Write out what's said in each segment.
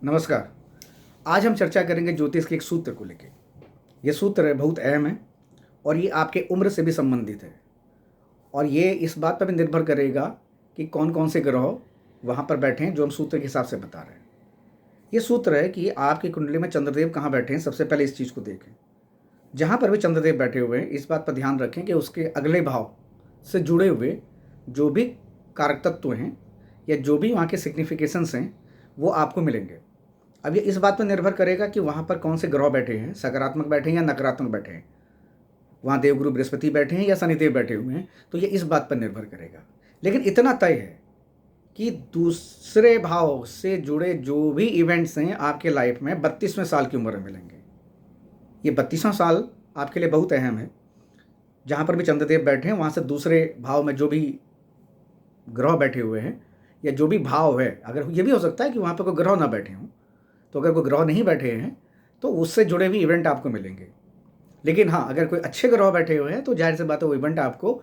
नमस्कार। आज हम चर्चा करेंगे ज्योतिष के एक सूत्र को लेके। ये सूत्र बहुत अहम है और ये आपके उम्र से भी संबंधित है और ये इस बात पर भी निर्भर करेगा कि कौन कौन से ग्रह वहाँ पर बैठे हैं जो हम सूत्र के हिसाब से बता रहे हैं। ये सूत्र है कि आपकी कुंडली में चंद्रदेव कहाँ बैठे हैं। सबसे पहले इस चीज़ को देखें। जहाँ पर भी चंद्रदेव बैठे हुए हैं इस बात पर ध्यान रखें कि उसके अगले भाव से जुड़े हुए जो भी कारक तत्व हैं या जो भी वहाँ के सिग्निफिकेशंस हैं वो आपको मिलेंगे। अब ये इस बात पर निर्भर करेगा कि वहाँ पर कौन से ग्रह बैठे हैं, सकारात्मक बैठे हैं या नकारात्मक बैठे हैं, वहाँ देवगुरु बृहस्पति बैठे हैं या शनिदेव बैठे हुए हैं, तो ये इस बात पर निर्भर करेगा। लेकिन इतना तय है कि दूसरे भाव से जुड़े जो भी इवेंट्स हैं आपके लाइफ में 32वें साल की उम्र में मिलेंगे। ये 32वां साल आपके लिए बहुत अहम है। जहाँ पर भी चंद्रदेव बैठे हैं वहाँ से दूसरे भाव में जो भी ग्रह बैठे हुए हैं या जो भी भाव है, अगर ये भी हो सकता है कि वहाँ पर कोई ग्रह ना बैठे हों, तो अगर कोई ग्रह नहीं बैठे हैं तो उससे जुड़े हुए इवेंट आपको मिलेंगे। लेकिन हाँ, अगर कोई अच्छे ग्रह बैठे हुए हैं तो जाहिर सी बात है वो इवेंट आपको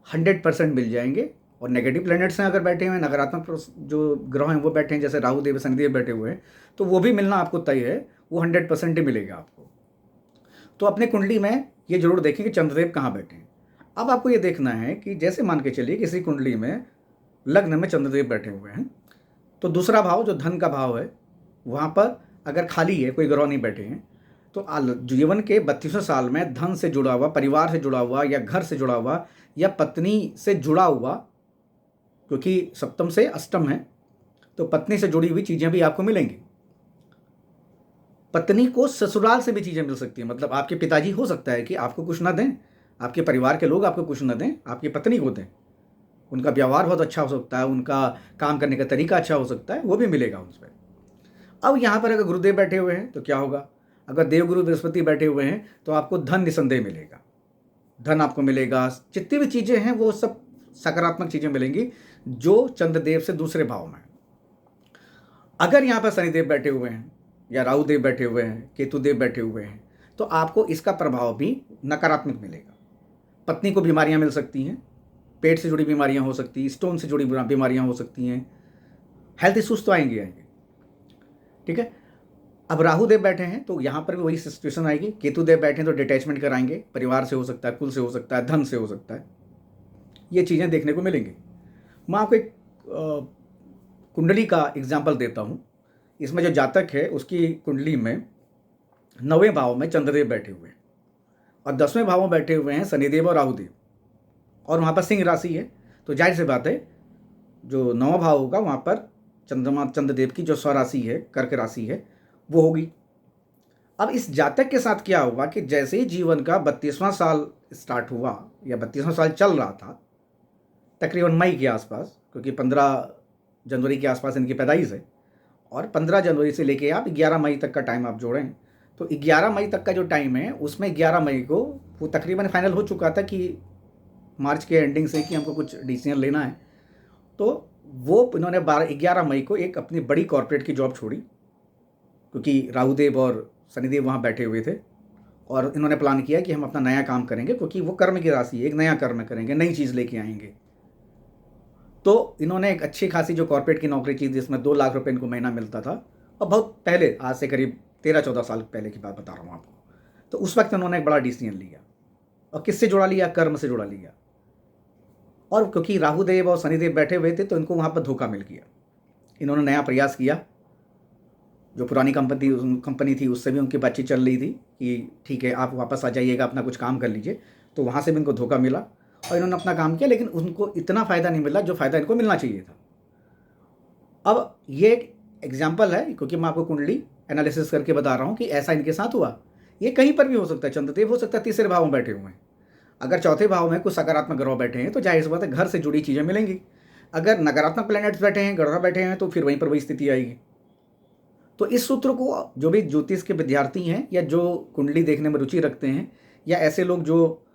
100% मिल जाएंगे। और नेगेटिव प्लैनेट्स हैं अगर बैठे हुए हैं, नकारात्मक जो ग्रह हैं वो बैठे हैं, जैसे राहु देव शनिदेव बैठे हुए हैं, तो वो भी मिलना आपको तय है, वो 100% ही मिलेगा आपको। तो अपने कुंडली में ये जरूर देखें कि चंद्रदेव कहाँ बैठे हैं। अब आपको ये देखना है कि जैसे मान के चलिए किसी कुंडली में लग्न में चंद्रदेव बैठे हुए हैं, तो दूसरा भाव जो धन का भाव है वहाँ पर अगर खाली है, कोई ग्रह नहीं बैठे हैं, तो जीवन के 32वें साल में धन से जुड़ा हुआ, परिवार से जुड़ा हुआ या घर से जुड़ा हुआ या पत्नी से जुड़ा हुआ, क्योंकि सप्तम से अष्टम है तो पत्नी से जुड़ी हुई चीज़ें भी आपको मिलेंगी। पत्नी को ससुराल से भी चीज़ें मिल सकती हैं। मतलब आपके पिताजी हो सकता है कि आपको कुछ ना दें, आपके परिवार के लोग आपको कुछ ना दें, आपकी पत्नी को दें। उनका व्यवहार बहुत अच्छा हो सकता है, उनका काम करने का तरीका अच्छा हो सकता है, वो भी मिलेगा उस पर। अब यहाँ पर अगर गुरुदेव बैठे हुए हैं तो क्या होगा? अगर देवगुरु बृहस्पति बैठे हुए हैं तो आपको धन निसंदेह मिलेगा। धन आपको मिलेगा, जितनी भी चीज़ें हैं वो सब सकारात्मक चीज़ें मिलेंगी जो चंद्रदेव से दूसरे भाव में। अगर यहाँ पर शनिदेव बैठे हुए हैं या राहु देव बैठे हुए हैं, केतु देव बैठे हुए हैं, तो आपको इसका प्रभाव भी नकारात्मक मिलेगा। पत्नी को बीमारियाँ मिल सकती हैं, पेट से जुड़ी बीमारियाँ हो सकती हैं, स्टोन से जुड़ी बीमारियाँ हो सकती हैं, हेल्थ इशूज़ तो आएंगे। ठीक है। अब राहु देव बैठे हैं तो यहाँ पर भी वही सिचुएशन आएगी। केतु देव बैठे हैं तो डिटैचमेंट कराएंगे, परिवार से हो सकता है, कुल से हो सकता है, धन से हो सकता है, ये चीज़ें देखने को मिलेंगी। मैं आपको एक कुंडली का एग्जाम्पल देता हूँ। इसमें जो जातक है उसकी कुंडली में 9वें भाव में चंद्रदेव बैठे हुए हैं और 10वें भाव में बैठे हुए हैं शनिदेव और राहुदेव, और वहाँ पर सिंह राशि है, तो जाहिर सी बात है जो 9वां भाव होगा वहाँ पर चंद्रदेव की जो स्वराशि है, कर्क राशि है, वो होगी। अब इस जातक के साथ क्या हुआ कि जैसे ही जीवन का 32वां साल स्टार्ट हुआ या 32वां साल चल रहा था, तकरीबन मई के आसपास, क्योंकि 15 जनवरी के आसपास इनकी पैदाइश है और 15 जनवरी से लेके आप 11 मई तक का टाइम आप जोड़ें तो 11 मई तक का जो टाइम है उसमें 11 मई को वो तकरीबन फाइनल हो चुका था कि मार्च के एंडिंग से कि हमको कुछ डिसीजन लेना है। तो वो इन्होंने 11 मई को एक अपनी बड़ी कॉर्पोरेट की जॉब छोड़ी, क्योंकि राहुदेव और शनिदेव वहाँ बैठे हुए थे और इन्होंने प्लान किया कि हम अपना नया काम करेंगे, क्योंकि वो कर्म की राशि है, एक नया कर्म करेंगे, नई चीज़ लेके आएंगे। तो इन्होंने एक अच्छी खासी जो कॉर्पोरेट की नौकरी की जिसमें 2 लाख रुपए इनको महीना मिलता था, और बहुत पहले, आज से करीब 13-14 साल पहले की बात बता रहा हूँ आपको, तो उस वक्त इन्होंने एक बड़ा डिसीजन लिया। और किससे जुड़ा लिया? कर्म से जुड़ा लिया। और क्योंकि राहुदेव और शनिदेव बैठे हुए थे तो इनको वहाँ पर धोखा मिल गया। इन्होंने नया प्रयास किया, जो पुरानी कंपनी थी उससे भी उनकी बातचीत चल रही थी कि ठीक है आप वापस आ जाइएगा, अपना कुछ काम कर लीजिए, तो वहाँ से भी इनको धोखा मिला और इन्होंने अपना काम किया, लेकिन उनको इतना फ़ायदा नहीं मिला जो फ़ायदा इनको मिलना चाहिए था। अब ये एक एग्जाम्पल है, क्योंकि मैं आपको कुंडली एनालिसिस करके बता रहा हूँ कि ऐसा इनके साथ हुआ। ये कहीं पर भी हो सकता है। चंद्रदेव हो सकता है तीसरे भाव में बैठे हुए हैं, अगर चौथे भाव में कुछ सकारात्मक ग्रह बैठे हैं तो जाहिर सी बात है घर से जुड़ी चीज़ें मिलेंगी। अगर नकारात्मक प्लैनेट्स बैठे हैं, ग्रह बैठे हैं, तो फिर वहीं पर वही स्थिति आएगी। तो इस सूत्र को जो भी ज्योतिष के विद्यार्थी हैं या जो कुंडली देखने में रुचि रखते हैं या ऐसे लोग जो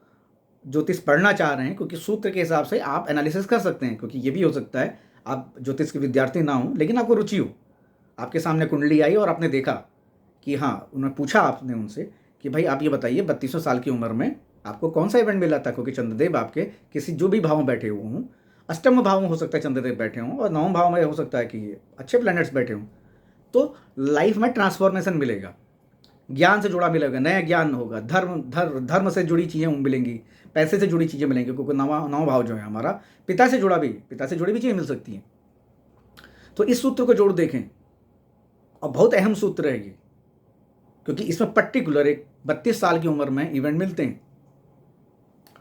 ज्योतिष पढ़ना चाह रहे हैं, क्योंकि सूत्र के हिसाब से आप एनालिसिस कर सकते हैं, क्योंकि ये भी हो सकता है आप ज्योतिष के विद्यार्थी ना हो लेकिन आपको रुचि हो, आपके सामने कुंडली आई और आपने देखा कि हाँ, उन्होंने पूछा आपने उनसे कि भाई आप ये बताइए 32वें साल की उम्र में आपको कौन सा इवेंट मिला था, क्योंकि चंद्रदेव आपके किसी जो भी भाव में बैठे हुए हों, अष्टम भाव में हो सकता है चंद्रदेव बैठे हों और 9वें भाव में हो सकता है कि अच्छे प्लैनेट्स बैठे हों, तो लाइफ में ट्रांसफॉर्मेशन मिलेगा, ज्ञान से जुड़ा मिलेगा, नया ज्ञान होगा, धर्म से जुड़ी चीज़ें मिलेंगी, पैसे से जुड़ी चीज़ें मिलेंगी, क्योंकि नौ भाव जो है हमारा पिता से जुड़ी भी चीज़ें मिल सकती हैं। तो इस सूत्र को जोड़ देखें, और बहुत अहम सूत्र है ये, क्योंकि इसमें पर्टिकुलर एक 32 साल की उम्र में इवेंट मिलते हैं।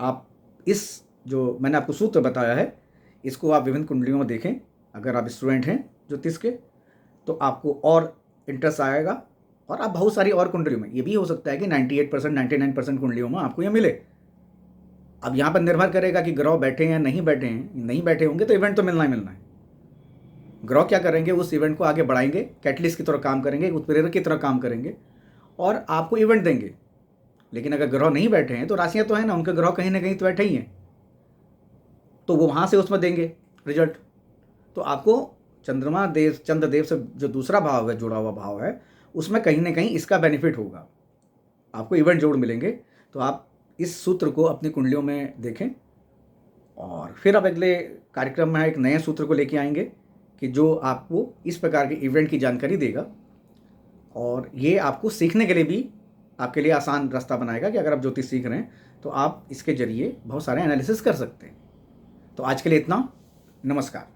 आप इस जो मैंने आपको सूत्र बताया है, इसको आप विभिन्न कुंडलियों में देखें। अगर आप स्टूडेंट हैं ज्योतिष के, तो आपको और इंटरेस्ट आएगा, और आप बहुत सारी और कुंडलियों में, ये भी हो सकता है कि 98% 99% कुंडलियों में आपको ये मिले। अब यहाँ पर निर्भर करेगा कि ग्रह बैठे हैं या नहीं बैठे हैं। नहीं बैठे होंगे तो इवेंट तो मिलना ही मिलना है। ग्रह क्या करेंगे, उस इवेंट को आगे बढ़ाएंगे, कैटलिस्ट की तरह काम करेंगे, उत्प्रेरक की तरह काम करेंगे और आपको इवेंट देंगे। लेकिन अगर ग्रह नहीं बैठे हैं तो राशियाँ तो है ना, उनके ग्रह कहीं ना कहीं तो बैठे ही हैं, तो वो वहाँ से उसमें देंगे रिजल्ट। तो आपको चंद्रदेव से जो दूसरा भाव है, जुड़ा हुआ भाव है, उसमें कहीं ना कहीं इसका बेनिफिट होगा, आपको इवेंट जोड़ मिलेंगे। तो आप इस सूत्र को अपनी कुंडलियों में देखें, और फिर अब अगले कार्यक्रम में एक नए सूत्र को लेके आएंगे कि जो आपको इस प्रकार के इवेंट की जानकारी देगा, और ये आपको सीखने के लिए भी आपके लिए आसान रास्ता बनाएगा कि अगर आप ज्योतिष सीख रहे हैं तो आप इसके जरिए बहुत सारे एनालिसिस कर सकते हैं। तो आज के लिए इतना, नमस्कार।